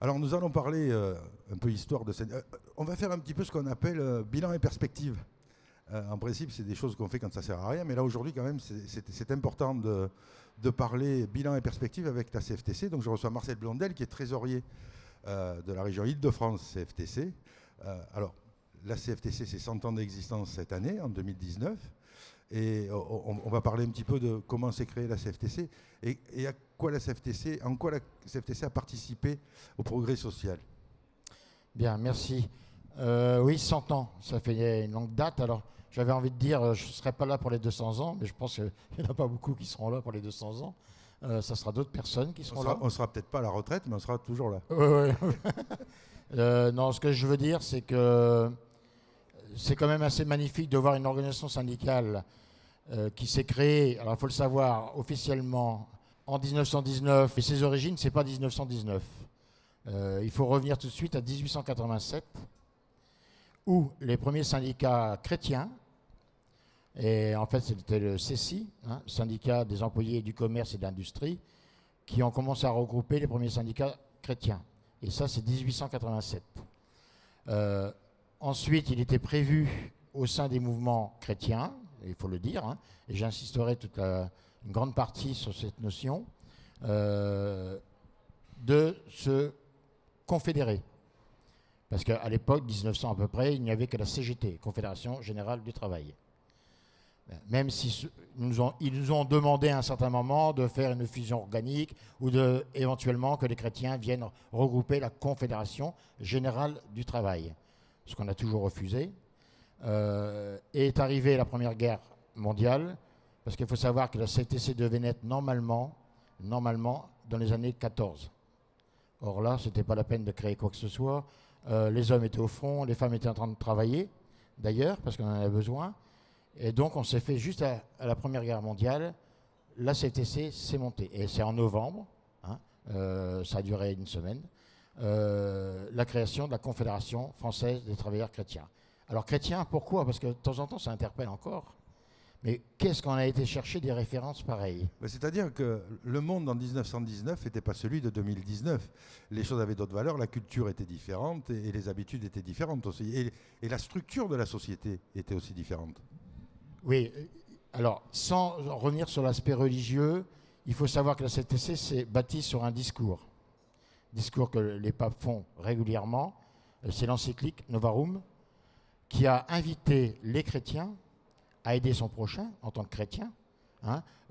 Alors nous allons parler un peu histoire de cette... on va faire un petit peu ce qu'on appelle bilan et perspective. En principe, c'est des choses qu'on fait quand ça sert à rien, mais là aujourd'hui quand même, c'est important de parler bilan et perspective avec la CFTC. Donc je reçois Marcel Blondel qui est trésorier de la région Île-de-France CFTC. Alors la CFTC, c'est 100 ans d'existence cette année, en 2019. Et on va parler un petit peu de comment s'est créée la CFTC et à quoi la CFTC, en quoi la CFTC a participé au progrès social. Bien, merci. Oui, 100 ans, ça fait une longue date. Alors, j'avais envie de dire, je ne serai pas là pour les 200 ans, mais je pense qu'il n'y en a pas beaucoup qui seront là pour les 200 ans. Ça sera d'autres personnes qui seront là. On sera peut-être pas à la retraite, mais on sera toujours là. Oui, oui. Non, ce que je veux dire, c'est que c'est quand même assez magnifique de voir une organisation syndicale qui s'est créée, alors il faut le savoir, officiellement en 1919, et ses origines, ce n'est pas 1919. Il faut revenir tout de suite à 1887, où les premiers syndicats chrétiens, et en fait c'était le CECI, syndicat des employés du commerce et de l'industrie, qui ont commencé à regrouper les premiers syndicats chrétiens. Et ça, c'est 1887. Ensuite, il était prévu au sein des mouvements chrétiens, il faut le dire, et j'insisterai une grande partie sur cette notion, de se confédérer. Parce qu'à l'époque, 1900 à peu près, il n'y avait que la CGT, Confédération Générale du Travail. Même si ils nous ont demandé à un certain moment de faire une fusion organique ou éventuellement que les chrétiens viennent regrouper la Confédération Générale du Travail. Ce qu'on a toujours refusé. Est arrivée la Première Guerre mondiale, parce qu'il faut savoir que la CFTC devait naître normalement dans les années 14. Or là, ce n'était pas la peine de créer quoi que ce soit. Les hommes étaient au front, les femmes étaient en train de travailler, d'ailleurs, parce qu'on en avait besoin. Et donc, on s'est fait juste à la Première Guerre mondiale, la CFTC s'est montée. Et c'est en novembre, ça a duré une semaine, la création de la Confédération française des travailleurs chrétiens. Alors, chrétiens, pourquoi? Parce que de temps en temps, ça interpelle encore. Mais qu'est-ce qu'on a été chercher des références pareilles? C'est-à-dire que le monde en 1919 n'était pas celui de 2019. Les choses avaient d'autres valeurs, la culture était différente et les habitudes étaient différentes aussi. Et la structure de la société était aussi différente. Oui, alors sans revenir sur l'aspect religieux, il faut savoir que la CFTC s'est bâtie sur un discours que les papes font régulièrement. C'est l'encyclique Novarum qui a invité les chrétiens à aider son prochain en tant que chrétien,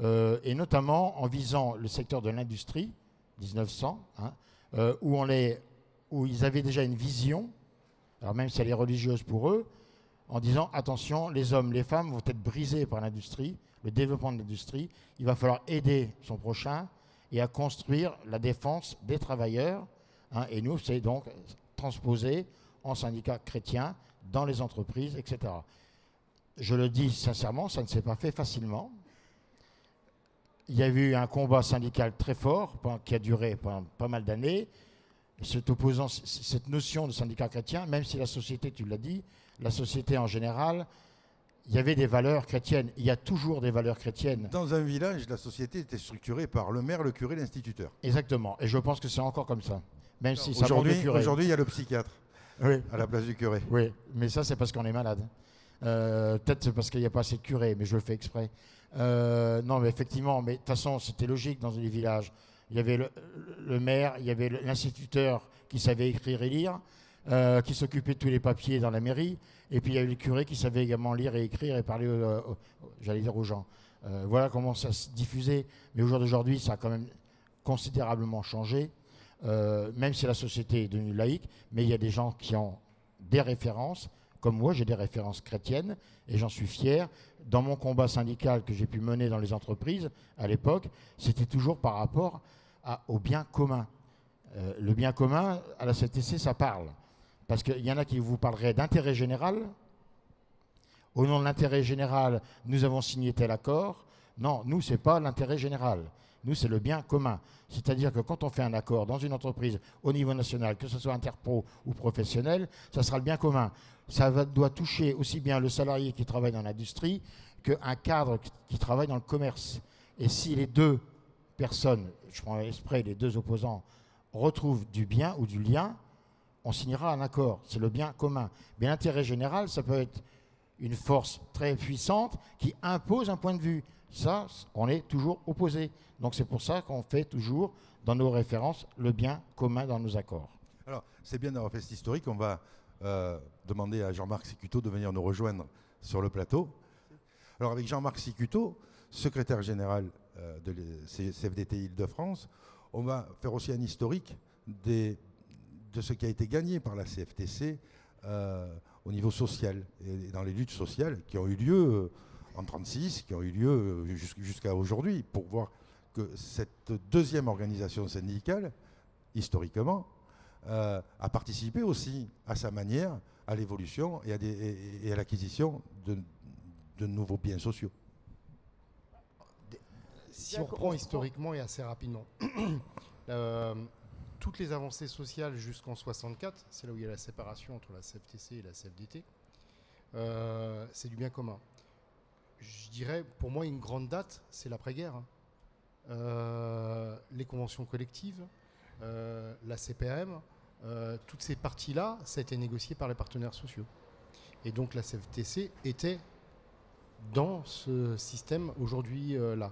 et notamment en visant le secteur de l'industrie, 1900, où ils avaient déjà une vision, alors même si elle est religieuse pour eux, en disant attention, les hommes, les femmes vont être brisés par l'industrie, le développement de l'industrie, il va falloir aider son prochain et à construire la défense des travailleurs, et nous, c'est donc transposé en syndicats chrétiens dans les entreprises, etc. Je le dis sincèrement, ça ne s'est pas fait facilement. Il y a eu un combat syndical très fort qui a duré pendant pas mal d'années, opposant cette notion de syndicat chrétien, même si la société, tu l'as dit, la société en général, il y avait des valeurs chrétiennes. Il y a toujours des valeurs chrétiennes. Dans un village, la société était structurée par le maire, le curé, l'instituteur. Exactement. Et je pense que c'est encore comme ça. Même si ça aujourd'hui, il y a le psychiatre à la place du curé. Oui, mais ça, c'est parce qu'on est malade. Peut-être c'est parce qu'il n'y a pas assez de curés, mais je le fais exprès. Non, mais effectivement, mais de toute façon, c'était logique dans les villages. Il y avait le maire, il y avait l'instituteur qui savait écrire et lire, qui s'occupait de tous les papiers dans la mairie, et puis il y avait le curé qui savait également lire et écrire et parler, j'allais dire, aux gens. Voilà comment ça se diffusait. Mais au jour d'aujourd'hui, ça a quand même considérablement changé, même si la société est devenue laïque, mais il y a des gens qui ont des références. Comme moi, j'ai des références chrétiennes et j'en suis fier. Dans mon combat syndical que j'ai pu mener dans les entreprises, à l'époque, c'était toujours par rapport au bien commun. Le bien commun, à la CFTC, ça parle. Parce qu'il y en a qui vous parleraient d'intérêt général. Au nom de l'intérêt général, nous avons signé tel accord. Non, nous, ce n'est pas l'intérêt général. Nous, c'est le bien commun. C'est-à-dire que quand on fait un accord dans une entreprise au niveau national, que ce soit interpro ou professionnel, ça sera le bien commun. Ça doit toucher aussi bien le salarié qui travaille dans l'industrie qu'un cadre qui travaille dans le commerce. Et si les deux personnes, je prends exprès les deux opposants, retrouve du bien ou du lien, on signera un accord. C'est le bien commun. Mais l'intérêt général, ça peut être une force très puissante qui impose un point de vue. Ça, on est toujours opposé. Donc c'est pour ça qu'on fait toujours, dans nos références, le bien commun dans nos accords. Alors, c'est bien d'avoir fait cet historique. On va demander à Jean-Marc Sicuto de venir nous rejoindre sur le plateau. Alors, avec Jean-Marc Sicuto, secrétaire général de CFDT Île-de-France, on va faire aussi un historique de ce qui a été gagné par la CFTC au niveau social et dans les luttes sociales qui ont eu lieu en 1936, qui ont eu lieu jusqu'à aujourd'hui, pour voir que cette deuxième organisation syndicale, historiquement, a participé aussi à sa manière à l'évolution et à l'acquisition de nouveaux biens sociaux. Si on reprend historiquement et assez rapidement, toutes les avancées sociales jusqu'en 64, c'est là où il y a la séparation entre la CFTC et la CFDT, c'est du bien commun. Je dirais, pour moi, une grande date, c'est l'après-guerre. Les conventions collectives, la CPAM, toutes ces parties-là, ça a été négocié par les partenaires sociaux. Et donc la CFTC était dans ce système aujourd'hui-là.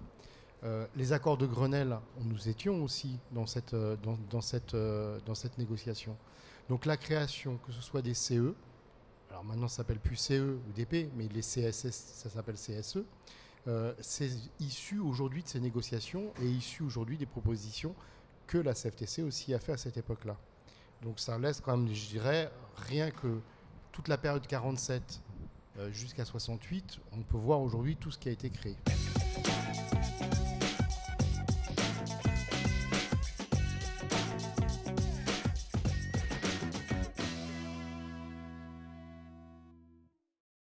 Les accords de Grenelle, nous étions aussi dans cette négociation. Donc la création, que ce soit des CE, alors maintenant ça s'appelle plus CE ou DP, mais les CSS, ça s'appelle CSE, c'est issu aujourd'hui de ces négociations et issu aujourd'hui des propositions que la CFTC aussi a fait à cette époque-là. Donc ça laisse quand même, je dirais, rien que toute la période 47 jusqu'à 68, on peut voir aujourd'hui tout ce qui a été créé.